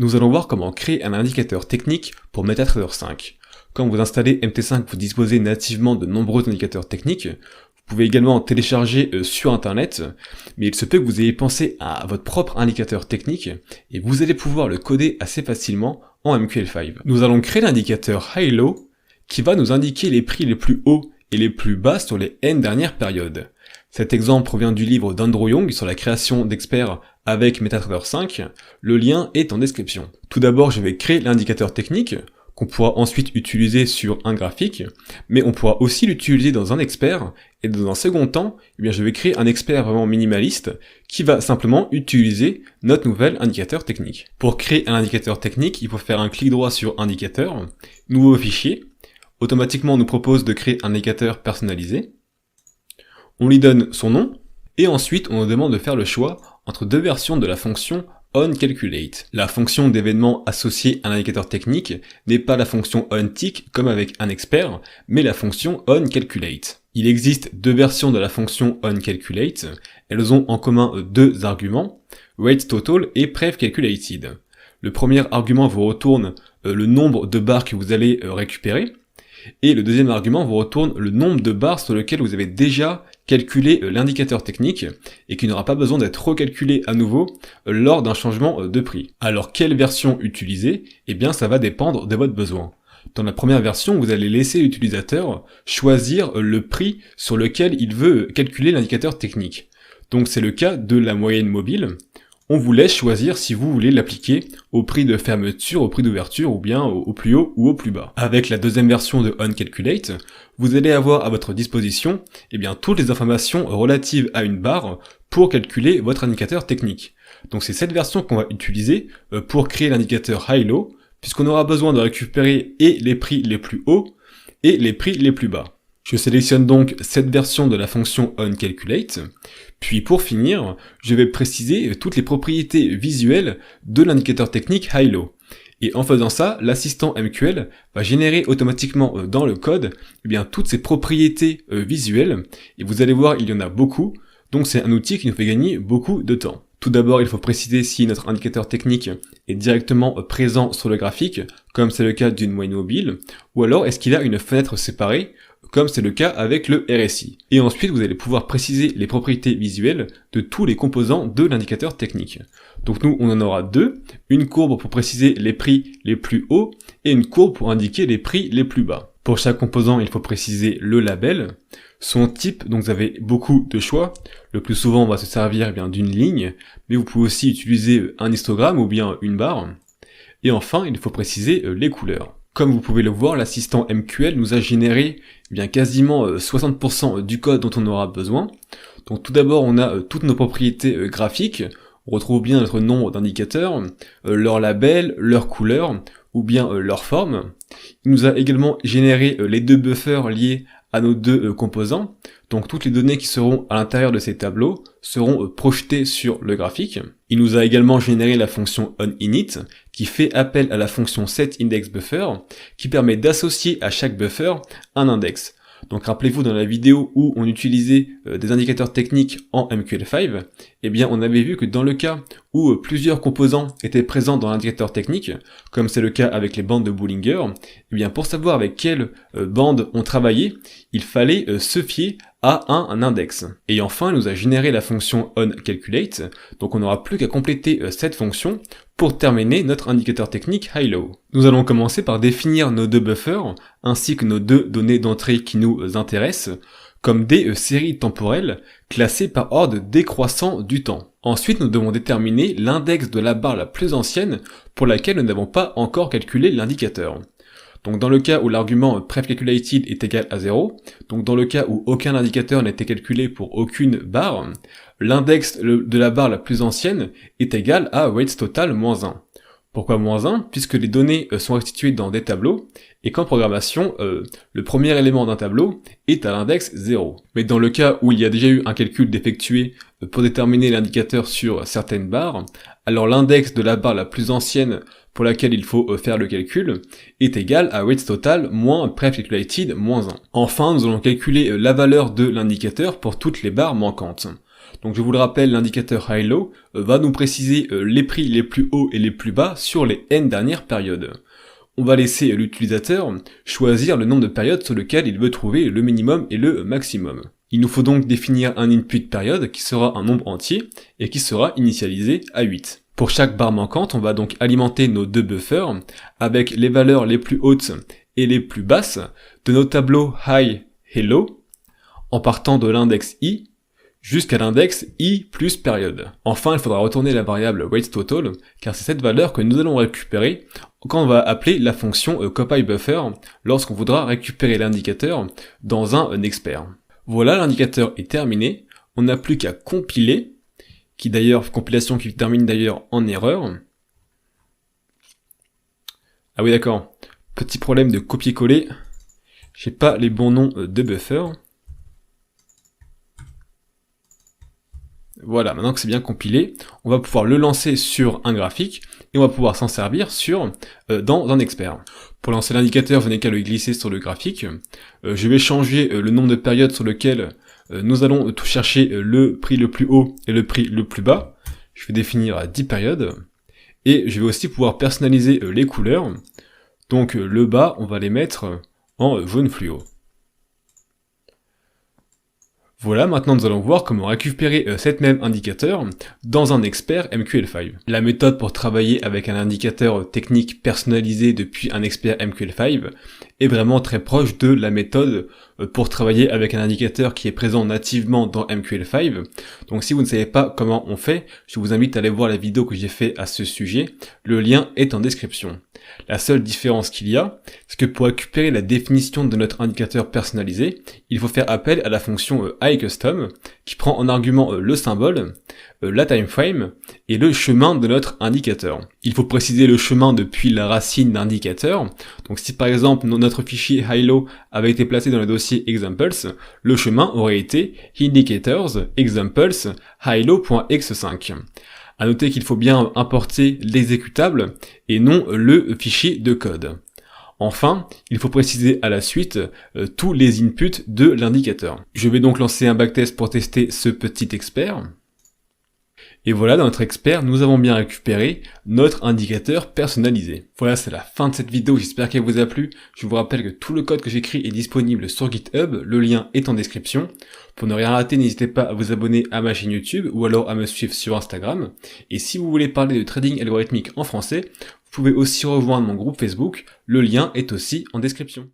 nous allons voir comment créer un indicateur technique pour MetaTrader 5. Quand vous installez MT5, vous disposez nativement de nombreux indicateurs techniques. Vous pouvez également en télécharger sur internet, mais il se peut que vous ayez pensé à votre propre indicateur technique et vous allez pouvoir le coder assez facilement en MQL5. Nous allons créer l'indicateur High-Low qui va nous indiquer les prix les plus hauts et les plus bas sur les N dernières périodes. Cet exemple provient du livre d'Andrew Young sur la création d'experts avec MetaTrader 5. Le lien est en description. Tout d'abord, je vais créer l'indicateur technique qu'on pourra ensuite utiliser sur un graphique, mais on pourra aussi l'utiliser dans un expert, et dans un second temps, je vais créer un expert vraiment minimaliste qui va simplement utiliser notre nouvel indicateur technique. Pour créer un indicateur technique, il faut faire un clic droit sur indicateur, nouveau fichier, automatiquement on nous propose de créer un indicateur personnalisé, on lui donne son nom, et ensuite on nous demande de faire le choix entre deux versions de la fonction onCalculate. La fonction d'événement associée à un indicateur technique n'est pas la fonction onTick comme avec un expert, mais la fonction onCalculate. Il existe deux versions de la fonction onCalculate, elles ont en commun deux arguments, rateTotal et prevCalculated. Le premier argument vous retourne le nombre de barres que vous allez récupérer, et le deuxième argument vous retourne le nombre de barres sur lequel vous avez déjà calculé l'indicateur technique et qui n'aura pas besoin d'être recalculé à nouveau lors d'un changement de prix. Alors quelle version utiliser? Eh bien ça va dépendre de votre besoin. Dans la première version, vous allez laisser l'utilisateur choisir le prix sur lequel il veut calculer l'indicateur technique. Donc c'est le cas de la moyenne mobile. On vous laisse choisir si vous voulez l'appliquer au prix de fermeture, au prix d'ouverture, ou bien au plus haut ou au plus bas. Avec la deuxième version de onCalculate, vous allez avoir à votre disposition toutes les informations relatives à une barre pour calculer votre indicateur technique. Donc c'est cette version qu'on va utiliser pour créer l'indicateur High-Low, puisqu'on aura besoin de récupérer et les prix les plus hauts et les prix les plus bas. Je sélectionne donc cette version de la fonction onCalculate, puis pour finir, je vais préciser toutes les propriétés visuelles de l'indicateur technique High-Low. Et en faisant ça, l'assistant MQL va générer automatiquement dans le code toutes ces propriétés visuelles, et vous allez voir, il y en a beaucoup, donc c'est un outil qui nous fait gagner beaucoup de temps. Tout d'abord, il faut préciser si notre indicateur technique est directement présent sur le graphique, comme c'est le cas d'une moyenne mobile, ou alors est-ce qu'il a une fenêtre séparée, comme c'est le cas avec le RSI. Et ensuite, vous allez pouvoir préciser les propriétés visuelles de tous les composants de l'indicateur technique. Donc nous, on en aura deux, une courbe pour préciser les prix les plus hauts, et une courbe pour indiquer les prix les plus bas. Pour chaque composant, il faut préciser le label, son type, donc vous avez beaucoup de choix. Le plus souvent, on va se servir d'une ligne, mais vous pouvez aussi utiliser un histogramme ou bien une barre. Et enfin, il faut préciser les couleurs. Comme vous pouvez le voir, l'assistant MQL nous a généré quasiment 60% du code dont on aura besoin. Donc tout d'abord, on a toutes nos propriétés graphiques. On retrouve bien notre nombre d'indicateurs, leur label, leur couleur, ou bien leur forme. Il nous a également généré les deux buffers liés à nos deux composants. Donc toutes les données qui seront à l'intérieur de ces tableaux seront projetées sur le graphique. Il nous a également généré la fonction onInit qui fait appel à la fonction setIndexBuffer qui permet d'associer à chaque buffer un index. Donc rappelez-vous dans la vidéo où on utilisait des indicateurs techniques en MQL5, on avait vu que dans le cas où plusieurs composants étaient présents dans l'indicateur technique, comme c'est le cas avec les bandes de Bollinger, pour savoir avec quelle bande on travaillait, il fallait se fier à un index. Et enfin, il nous a généré la fonction onCalculate, donc on n'aura plus qu'à compléter cette fonction pour terminer notre indicateur technique High-Low. Nous allons commencer par définir nos deux buffers, ainsi que nos deux données d'entrée qui nous intéressent, comme des séries temporelles classées par ordre décroissant du temps. Ensuite, nous devons déterminer l'index de la barre la plus ancienne pour laquelle nous n'avons pas encore calculé l'indicateur. Donc dans le cas où l'argument prevCalculated est égal à 0, donc dans le cas où aucun indicateur n'a été calculé pour aucune barre, l'index de la barre la plus ancienne est égal à rateTotal moins 1. Pourquoi moins 1? Puisque les données sont restituées dans des tableaux, et qu'en programmation, le premier élément d'un tableau est à l'index 0. Mais dans le cas où il y a déjà eu un calcul d'effectué pour déterminer l'indicateur sur certaines barres, alors l'index de la barre la plus ancienne pour laquelle il faut faire le calcul est égal à rateTotal moins prevCalculated moins 1. Enfin, nous allons calculer la valeur de l'indicateur pour toutes les barres manquantes. Donc je vous le rappelle, l'indicateur high-low va nous préciser les prix les plus hauts et les plus bas sur les n dernières périodes. On va laisser l'utilisateur choisir le nombre de périodes sur lesquelles il veut trouver le minimum et le maximum. Il nous faut donc définir un input période qui sera un nombre entier et qui sera initialisé à 8. Pour chaque barre manquante, on va donc alimenter nos deux buffers avec les valeurs les plus hautes et les plus basses de nos tableaux high et low en partant de l'index i jusqu'à l'index i plus période. Enfin, il faudra retourner la variable waitTotal car c'est cette valeur que nous allons récupérer quand on va appeler la fonction copyBuffer lorsqu'on voudra récupérer l'indicateur dans un expert. Voilà, l'indicateur est terminé, on n'a plus qu'à compiler, compilation qui termine d'ailleurs en erreur. Ah oui d'accord, petit problème de copier-coller, j'ai pas les bons noms de buffer. Voilà, maintenant que c'est bien compilé, on va pouvoir le lancer sur un graphique et on va pouvoir s'en servir dans un expert. Pour lancer l'indicateur, vous n'avez qu'à le glisser sur le graphique. Je vais changer le nombre de périodes sur lequel nous allons tout chercher le prix le plus haut et le prix le plus bas. Je vais définir 10 périodes et je vais aussi pouvoir personnaliser les couleurs. Donc le bas, on va les mettre en jaune fluo. Voilà, maintenant nous allons voir comment récupérer cet même indicateur dans un expert MQL5. La méthode pour travailler avec un indicateur technique personnalisé depuis un expert MQL5 est vraiment très proche de la méthode pour travailler avec un indicateur qui est présent nativement dans MQL5. Donc si vous ne savez pas comment on fait, je vous invite à aller voir la vidéo que j'ai fait à ce sujet. Le lien est en description. La seule différence qu'il y a, c'est que pour récupérer la définition de notre indicateur personnalisé, il faut faire appel à la fonction iCustom qui prend en argument le symbole, la timeframe et le chemin de notre indicateur. Il faut préciser le chemin depuis la racine d'indicateur. Donc si par exemple notre fichier high-low avait été placé dans le dossier examples, le chemin aurait été indicators examples high-low.x5. À noter qu'il faut bien importer l'exécutable et non le fichier de code. Enfin, il faut préciser à la suite tous les inputs de l'indicateur. Je vais donc lancer un backtest pour tester ce petit expert. Et voilà, dans notre expert, nous avons bien récupéré notre indicateur personnalisé. Voilà, c'est la fin de cette vidéo, j'espère qu'elle vous a plu. Je vous rappelle que tout le code que j'écris est disponible sur GitHub, le lien est en description. Pour ne rien rater, n'hésitez pas à vous abonner à ma chaîne YouTube ou alors à me suivre sur Instagram. Et si vous voulez parler de trading algorithmique en français, vous pouvez aussi rejoindre mon groupe Facebook, le lien est aussi en description.